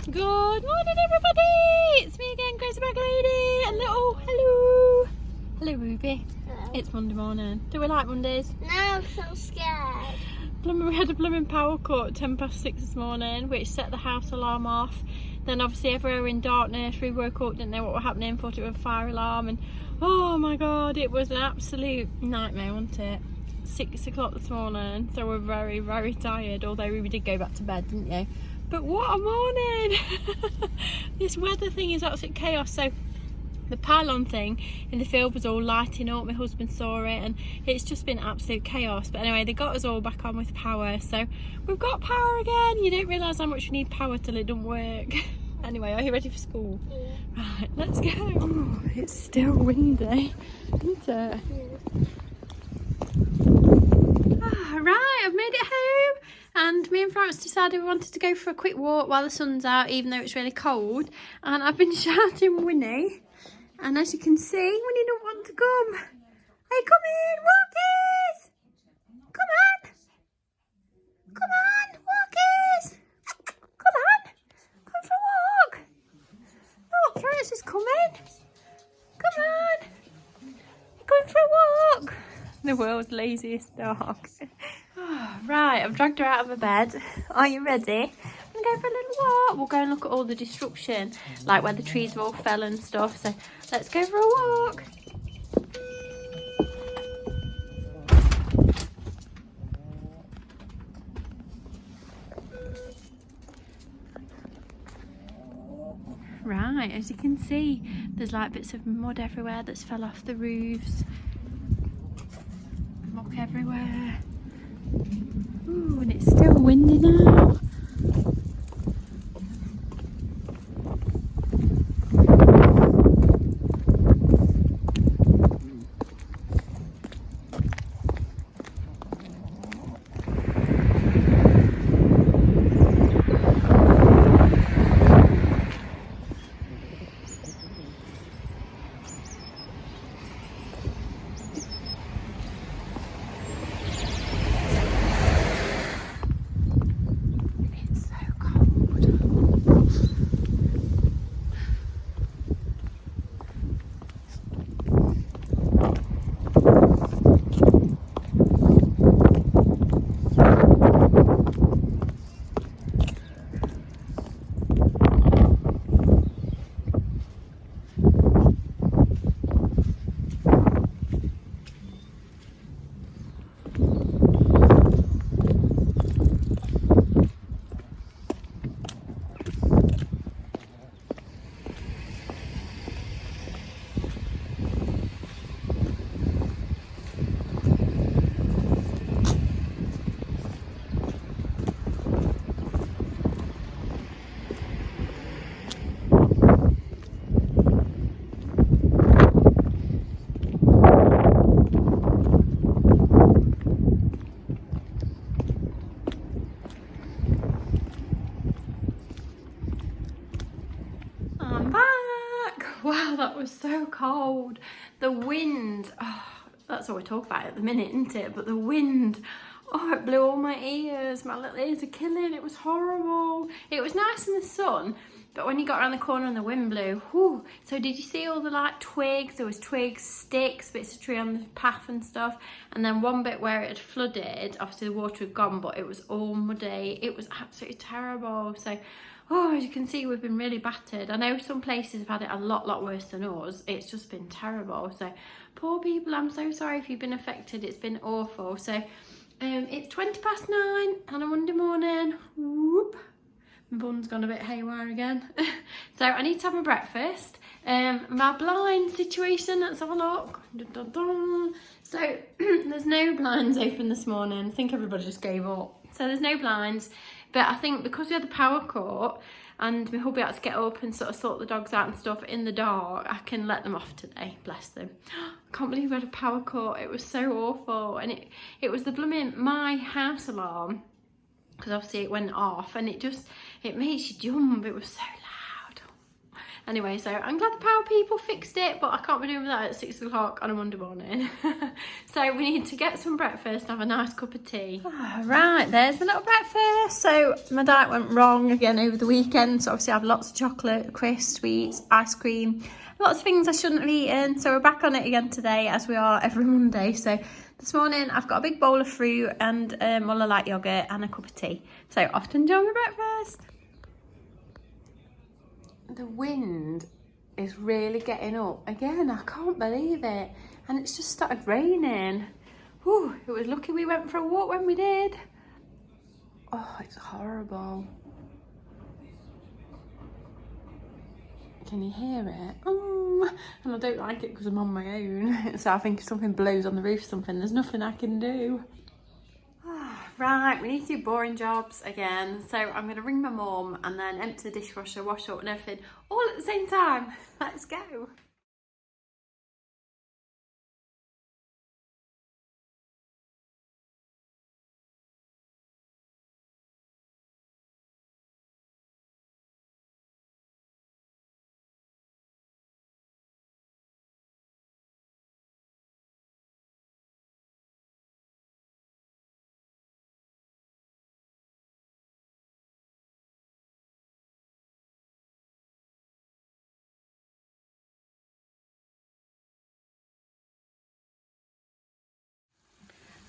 Good morning, everybody. It's me again, Crazy Bag Lady. And hello Ruby. Hello. It's Monday morning. Do we like Mondays? No, I'm so scared. We had a blooming power cut at 6:10 this morning, which set the house alarm off. Then obviously everywhere were in darkness. We woke up, didn't know what was happening, thought it was a fire alarm, and oh my god, it was an absolute nightmare, wasn't it? 6 o'clock this morning, so we're very, very tired, although we did go back to bed, didn't you? But what a morning! This weather thing is absolute chaos. So the pylon thing in the field was all lighting up. My husband saw it and it's just been absolute chaos. But anyway, they got us all back on with power. So we've got power again. You don't realise how much we need power till it doesn't work. Anyway, are you ready for school? Yeah. Right, let's go. Oh, it's still windy, isn't it? Ah, right, I've made it home. And me and Florence decided we wanted to go for a quick walk while the sun's out, even though it's really cold. And I've been shouting Winnie. And as you can see, Winnie don't want to come. Hey, come in, walkies! Come on! Come on, walkies! Come on! Come for a walk! Look, Florence is coming. Come on! You're going for a walk. The world's laziest dog. Right, I've dragged her out of her bed. Are you ready? I'm going for a little walk. We'll go and look at all the destruction, like where the trees have all fell and stuff. So let's go for a walk. Right, as you can see, there's like bits of mud everywhere that's fell off the roofs. Muck everywhere. Ooh, and it's still windy now. I'm back. Wow, that was so cold. The wind, oh, that's all we talk about at the minute, isn't it? But the wind, oh, it blew all my ears. My little ears are killing. It was horrible. It was nice in the sun, but when you got around the corner and the wind blew, whew. So did you see all the like twigs? There was twigs, sticks, bits of tree on the path and stuff. And then one bit where it had flooded, obviously the water had gone, but it was all muddy. It was absolutely terrible. So, oh, as you can see, we've been really battered. I know some places have had it a lot worse than us. It's just been terrible. So poor people, I'm so sorry if you've been affected. It's been awful. So it's 9:20 on a Monday morning. Whoop. My bun's gone a bit haywire again. So I need to have my breakfast. My blind situation, let's have a look. Dun, dun, dun. So there's no blinds open this morning. I think everybody just gave up. So there's no blinds. But I think because we had the power cut and my hubby had to get up and sort of sort the dogs out and stuff in the dark, I can let them off today, bless them. I can't believe we had a power cut. It was so awful. And it was the blooming my house alarm, because obviously it went off and it makes you jump. It was so loud. Anyway, so I'm glad the power people fixed it, but I can't be doing that at 6 o'clock on a Monday morning. So we need to get some breakfast and have a nice cup of tea. Right, there's the little breakfast. So my diet went wrong again over the weekend. So obviously I have lots of chocolate, crisps, sweets, ice cream, lots of things I shouldn't have eaten. So we're back on it again today, as we are every Monday. So this morning I've got a big bowl of fruit and Muller light yogurt and a cup of tea. So off to enjoy my breakfast. The wind is really getting up again. I can't believe it. And it's just started raining. Whew, it was lucky we went for a walk when we did. Oh, it's horrible. Can you hear it? And I don't like it because I'm on my own. So I think if something blows on the roof or something, there's nothing I can do. Right, we need to do boring jobs again. So I'm going to ring my mum and then empty the dishwasher, wash up and everything, all at the same time. Let's go.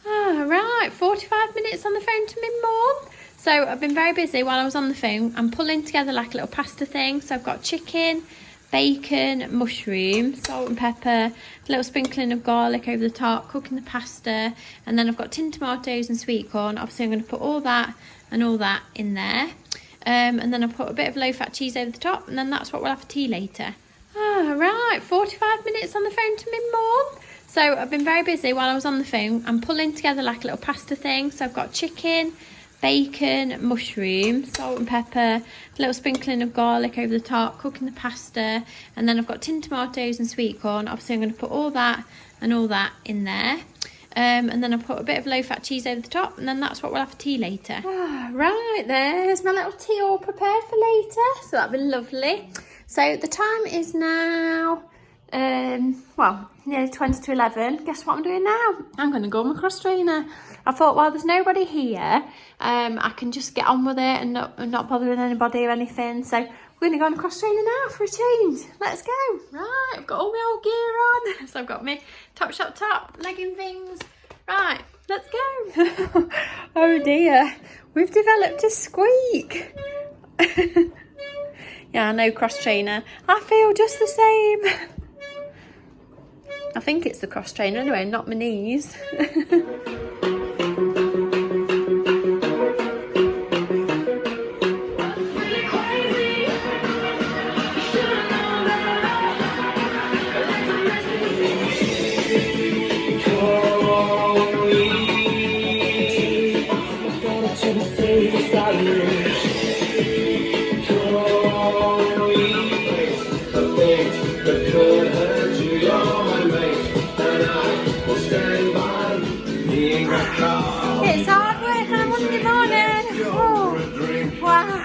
Right, 45 minutes on the phone to my mum. So I've been very busy while I was on the phone. I'm pulling together like a little pasta thing. So I've got chicken, bacon, mushroom, salt and pepper, a little sprinkling of garlic over the top, cooking the pasta, and then I've got tinned tomatoes and sweet corn. Obviously I'm going to put all that and all that in there. And then I'll put a bit of low-fat cheese over the top, and then that's what we'll have for tea later. Right, 45 minutes on the phone to my mum. So I've been very busy while I was on the phone. I'm pulling together like a little pasta thing. So I've got chicken, bacon, mushroom, salt and pepper, a little sprinkling of garlic over the top, cooking the pasta, and then I've got tinned tomatoes and sweet corn. Obviously I'm going to put all that and all that in there. And then I'll put a bit of low-fat cheese over the top, and then that's what we'll have for tea later. Right, there's my little tea all prepared for later. So that'll be lovely. So the time is now, well, nearly 20 to 11. Guess what I'm doing now? I'm going to go on my cross trainer. I thought, well, there's nobody here. I can just get on with it and not bothering anybody or anything. So we're going to go on a cross trainer now for a change. Let's go. Right, I've got all my old gear on. So I've got my Topshop top, legging things. Right, let's go. Oh dear, we've developed a squeak. Yeah, I know, cross trainer. I feel just the same. I think it's the cross trainer anyway, not my knees. It's hard work on a Monday morning. Oh, wow.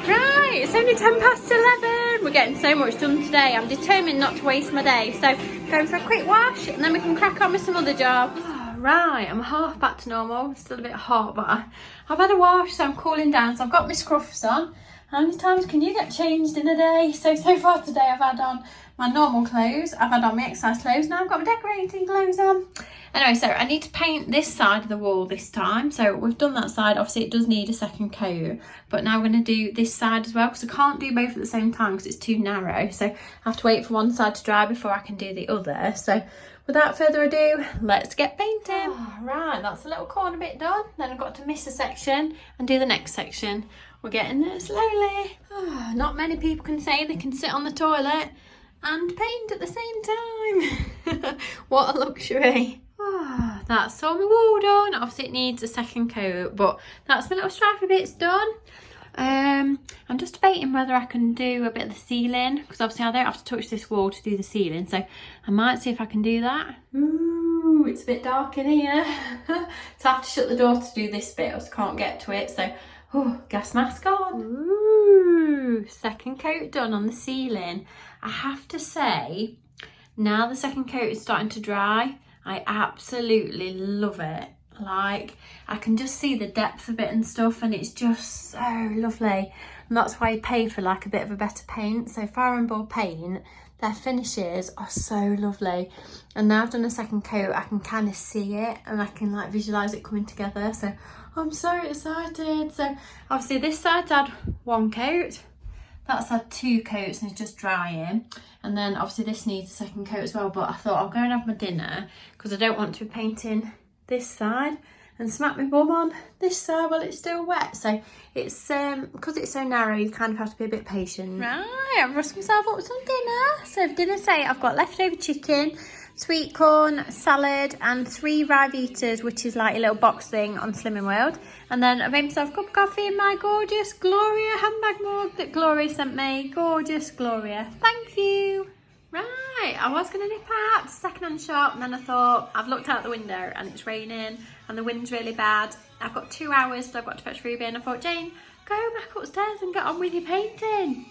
Right, it's only 10 past 11. We're getting so much done today. I'm determined not to waste my day. So going for a quick wash and then we can crack on with some other jobs. Right, I'm half back to normal. It's still a bit hot, but I've had a wash, so I'm cooling down. So I've got my scruffs on How many times can you get changed in a day? So far today I've had on my normal clothes, I've had on my exercise clothes, now I've got my decorating clothes on. Anyway, so I need to paint this side of the wall this time. So we've done that side, obviously it does need a second coat, but now we're going to do this side as well because I can't do both at the same time because it's too narrow. So I have to wait for one side to dry before I can do the other. So without further ado, let's get painting. Oh, right, that's a little corner bit done. Then I've got to miss a section and do the next section. We're getting there slowly. Oh, not many people can say they can sit on the toilet and paint at the same time. What a luxury. Oh, that's all my wall done. Obviously it needs a second coat, but that's my little stripy bits done. I'm just debating whether I can do a bit of the ceiling because obviously I don't have to touch this wall to do the ceiling, so I might see if I can do that. Ooh, it's a bit dark in here. So I have to shut the door to do this bit, else I can't get to it. So, gas mask on. Ooh, second coat done on the ceiling. I have to say, now the second coat is starting to dry, I absolutely love it. Like, I can just see the depth of it and stuff, and it's just so lovely. And that's why you pay for like a bit of a better paint. So Fire and Board paint, their finishes are so lovely. And now I've done a second coat, I can kind of see it and I can like visualise it coming together. So I'm so excited. So obviously this side's had one coat, that's had two coats and it's just drying. And then obviously this needs a second coat as well, but I thought I'll go and have my dinner because I don't want to be painting this side and smack my bum on this side while it's still wet. So it's because it's so narrow, you kind of have to be a bit patient. Right, I've rushed myself up with some dinner. So for dinner today I've got leftover chicken, sweet corn, salad and 3 Rivitas, which is like a little box thing on Slimming World. And then I've made myself a cup of coffee in my gorgeous Gloria handbag mug that Gloria sent me. Gorgeous Gloria, thank you. Right, I was going to nip out to the second-hand shop, and then I thought, I've looked out the window and it's raining and the wind's really bad. I've got 2 hours, so I've got to fetch Ruby, and I thought, Jane, go back upstairs and get on with your painting.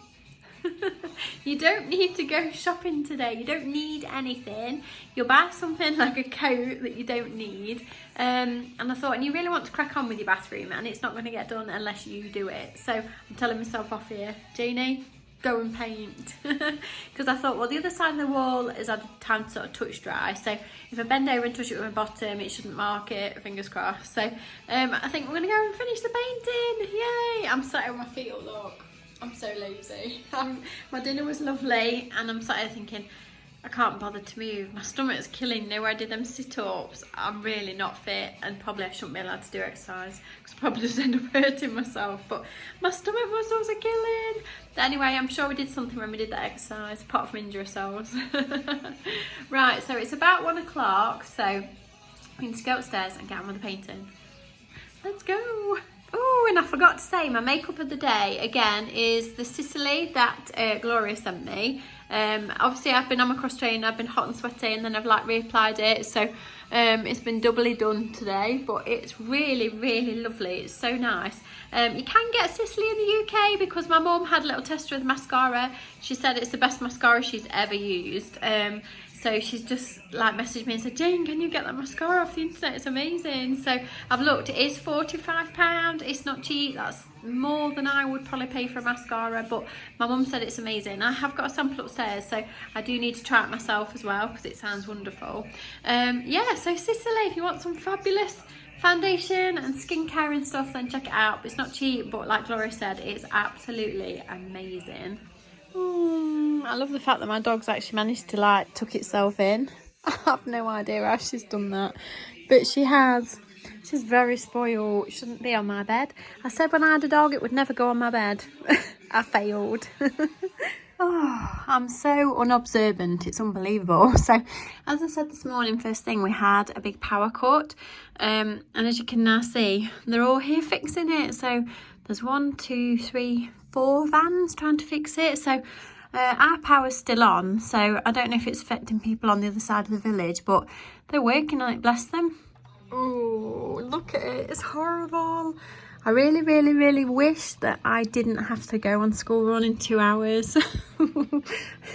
You don't need to go shopping today. You don't need anything. You'll buy something like a coat that you don't need. And I thought, and you really want to crack on with your bathroom, and it's not going to get done unless you do it. So I'm telling myself off here, Janie, go and paint. Because I thought, well, the other side of the wall has had time to sort of touch dry, so if I bend over and touch it with my bottom, it shouldn't mark it, fingers crossed. So I think we're gonna go and finish the painting. Yay! I'm sat on my feet, look, I'm so lazy. My dinner was lovely and I'm sat here thinking, I can't bother to move. My stomach's killing. You know, where I did them sit-ups, I'm really not fit, and probably I shouldn't be allowed to do exercise because I probably just end up hurting myself, but my stomach muscles are killing. But anyway, I'm sure we did something when we did that exercise, apart from injure ourselves. Right, so it's about 1 o'clock, so we need to go upstairs and get on with the painting. Let's go. Oh, and I forgot to say, my makeup of the day, again, is the Sicily that Gloria sent me. Obviously, I've been on my cross trainer, I've been hot and sweaty, and then I've like reapplied it. So it's been doubly done today, but it's really, really lovely. It's so nice. You can get Sicily in the UK because my mum had a little tester with mascara. She said it's the best mascara she's ever used. So she's just like messaged me and said, Jane, can you get that mascara off the internet? It's amazing. So I've looked, it is £45. It's not cheap. That's more than I would probably pay for a mascara, but my mum said it's amazing. I have got a sample upstairs, so I do need to try it myself as well because it sounds wonderful. Yeah, so Sicily, if you want some fabulous foundation and skincare and stuff, then check it out. It's not cheap, but like Gloria said, it's absolutely amazing. I love the fact that my dog's actually managed to like tuck itself in. I have no idea how she's done that, but she has. She's very spoiled. It shouldn't be on my bed. I said when I had a dog it would never go on my bed. I failed. Oh, I'm so unobservant, it's unbelievable. So as I said this morning, first thing, we had a big power cut, and as you can now see, they're all here fixing it. So there's 1, 2, 3, 4 vans trying to fix it. So our power's still on, so I don't know if it's affecting people on the other side of the village, but they're working on it, bless them. Oh, look at it, it's horrible. I really, really, really wish that I didn't have to go on school run in 2 hours.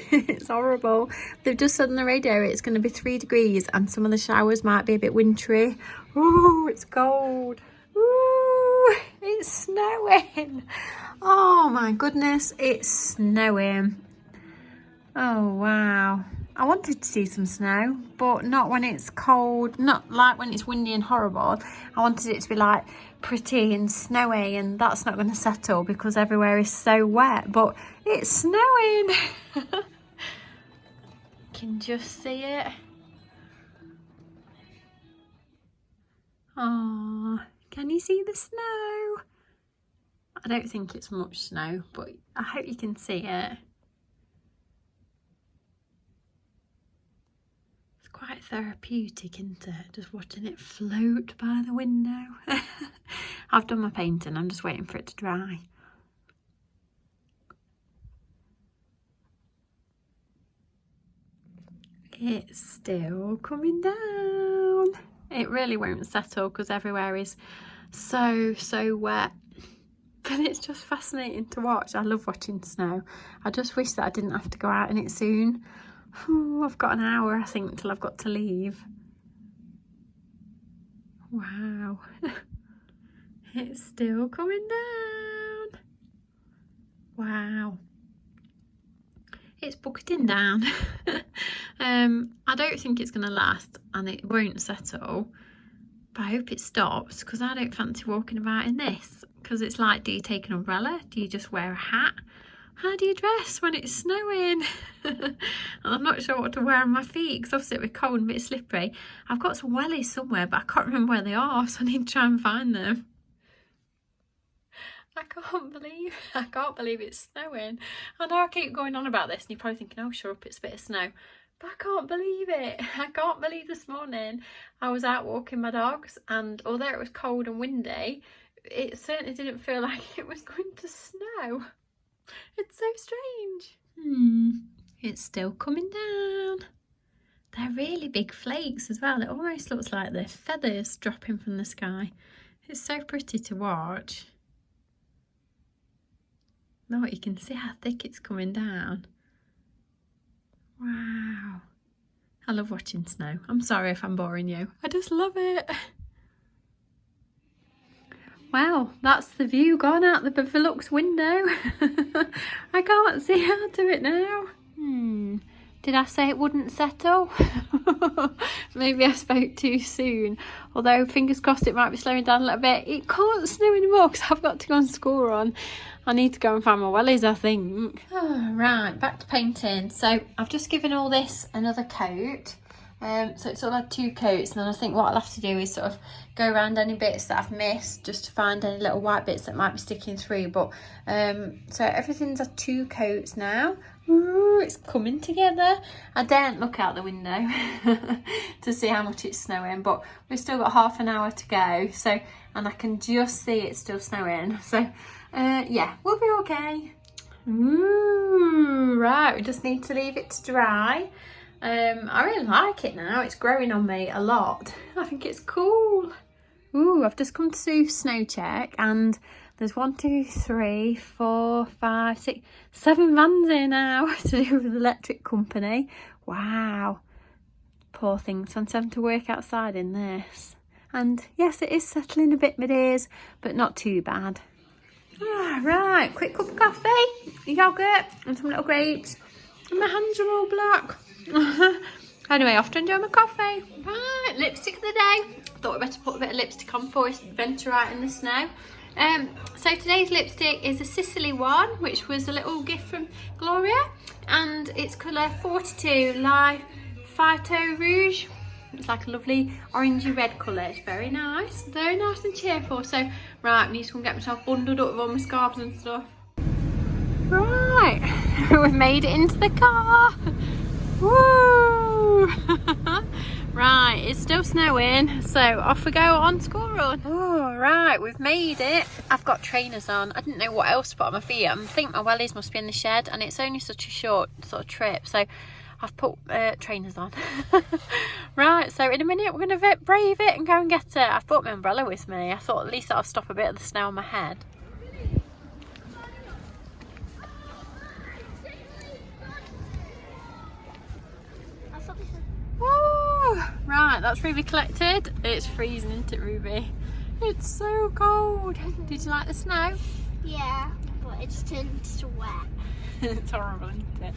It's horrible. They've just said on the radio it's going to be 3 degrees and some of the showers might be a bit wintry. Oh, it's cold. Ooh, it's snowing. Oh my goodness, it's snowing. Oh wow. I wanted to see some snow, but not when it's cold, not like when it's windy and horrible. I wanted it to be like pretty and snowy, and that's not going to settle because everywhere is so wet, but it's snowing. Can just see it. Oh, can you see the snow? I don't think it's much snow, but I hope you can see it. It's quite therapeutic, isn't it? Just watching it float by the window. I've done my painting, I'm just waiting for it to dry. It's still coming down. It really won't settle because everywhere is so wet. But it's just fascinating to watch. I love watching snow. I just wish that I didn't have to go out in it soon. Oh, I've got an hour, I think, till I've got to leave. Wow. It's still coming down. Wow. It's bucketing down. I don't think it's going to last and it won't settle. But I hope it stops because I don't fancy walking about in this. Because it's like, do you take an umbrella? Do you just wear a hat? How do you dress when it's snowing? And I'm not sure what to wear on my feet because obviously it'll be cold and a bit slippery. I've got some wellies somewhere, but I can't remember where they are, so I need to try and find them. I can't believe it's snowing. I know I keep going on about this and you're probably thinking, oh, sure up, it's a bit of snow. But I can't believe it. I can't believe this morning I was out walking my dogs, and although it was cold and windy, it certainly didn't feel like it was going to snow. It's so strange. It's still coming down. They're really big flakes as well. It almost looks like they're feathers dropping from the sky. It's so pretty to watch. Look, you can see how thick it's coming down. Wow. I love watching snow. I'm sorry if I'm boring you. I just love it. Wow, that's the view gone out the Velux window. I can't see out of it now. Did I say it wouldn't settle? Maybe I spoke too soon. Although, fingers crossed, it might be slowing down a little bit. It can't snow anymore because I've got to go on school run. I need to go and find my wellies, I think. Oh, right, back to painting. So I've just given all this another coat. So it's all had 2 coats, and then I think what I'll have to do is sort of go around any bits that I've missed just to find any little white bits that might be sticking through. But so everything's had 2 coats now. Ooh, it's coming together. I daren't look out the window to see how much it's snowing, but we've still got half an hour to go. So, and I can just see it's still snowing. So yeah, we'll be okay. Ooh, right, we just need to leave it to dry. I really like it now. It's growing on me a lot. I think it's cool. Ooh, I've just come to snow check, and there's 1, 2, 3, 4, 5, 6, 7 vans here now to do with the electric company. Wow. Poor things. I'm having to work outside in this. And yes, it is settling a bit, my dears, but not too bad. Right, quick cup of coffee, yoghurt, and some little grapes. And my hands are all black. Anyway, off to enjoy my coffee. Right, lipstick of the day. Thought I'd better put a bit of lipstick on before we venture out in the snow. So today's lipstick is a Sicily one, which was a little gift from Gloria, and it's colour 42 Live Phyto Rouge. It's like a lovely orangey red colour. It's very nice and cheerful. So right, I need to go and get myself bundled up with all my scarves and stuff. Right, we've made it into the car. Woo! Right, it's still snowing, so off we go on school run. Oh, right, we've made it. I've got trainers on. I didn't know what else to put on my feet. I think my wellies must be in the shed, and it's only such a short sort of trip, so I've put trainers on. Right, so in a minute we're going to brave it and go and get it. I've brought my umbrella with me. I thought at least that'll stop a bit of the snow on my head. Woo! Right, that's Ruby collected. It's freezing, isn't it, Ruby? It's so cold. Did you like the snow? Yeah, but it's turned to wet. It's horrible, isn't it?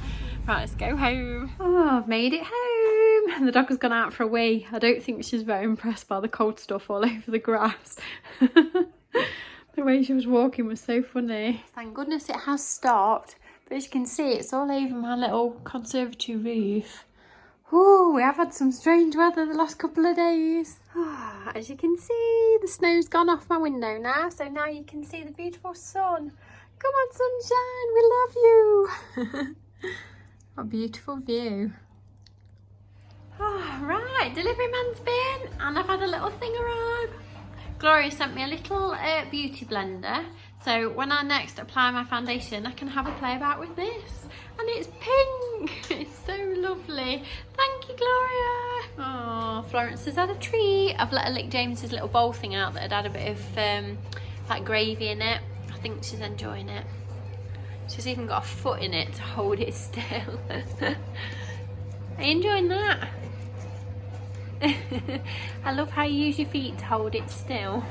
Right, let's go home. Oh, I've made it home. The dog has gone out for a wee. I don't think she's very impressed by the cold stuff all over the grass. The way she was walking was so funny. Thank goodness it has stopped. But as you can see, it's all over my little conservatory roof. Ooh, we have had some strange weather the last couple of days. As you can see, the snow's gone off my window now. So now you can see the beautiful sun. Come on, sunshine, we love you. What a beautiful view. Oh, right, delivery man's been, and I've had a little thing arrive. Gloria sent me a little beauty blender, so when I next apply my foundation, I can have a play about with this. And it's pink. It's so lovely. Thank you, Gloria. Oh, Florence has had a treat. I've let her lick James's little bowl thing out that had a bit of like gravy in it. I think she's enjoying it. She's even got a foot in it to hold it still. Are you enjoying that? I love how you use your feet to hold it still.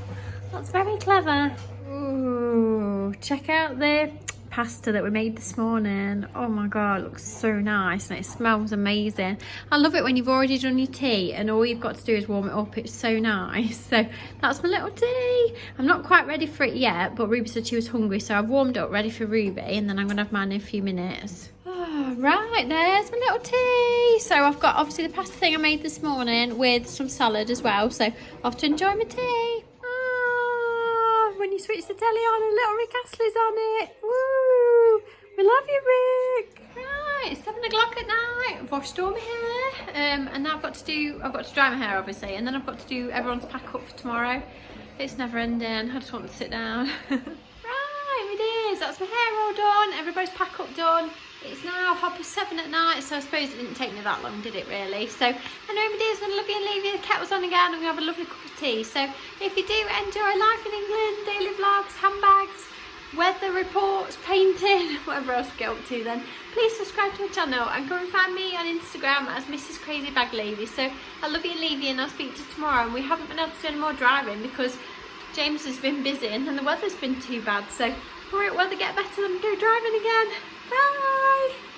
That's very clever. Ooh, check out the pasta that we made this morning. Oh my god, it looks so nice and it smells amazing. I love it when you've already done your tea and all you've got to do is warm it up. It's so nice. So that's my little tea. I'm not quite ready for it yet, but Ruby said she was hungry, so I've warmed it up ready for Ruby, and then I'm gonna have mine in a few minutes. Oh, right, there's my little tea. So I've got obviously the pasta thing I made this morning with some salad as well, so I'll have to enjoy my tea. When you switch the telly on and little Rick Astley's on it. Woo! We love you, Rick. Right, it's 7 o'clock at night. I've washed all my hair, and now I've got to dry my hair obviously, and then I've got to do everyone's pack up for tomorrow. It's never ending. I just want to sit down. Right, it is. That's my hair all done. Everybody's pack up done. It's now 7:30 at night, so I suppose it didn't take me that long, did it really? So anyway, my dears, I'm going to love you and leave you. The kettle's on again, and we have a lovely cup of tea. So if you do enjoy life in England, daily vlogs, handbags, weather reports, painting, whatever else we get up to, then please subscribe to my channel and go and find me on Instagram as Mrs. Crazy Bag Lady. So I love you and leave you, and I'll speak to you tomorrow. And we haven't been able to do any more driving because James has been busy and then the weather's been too bad. So hurry up, weather get better and go driving again. Bye!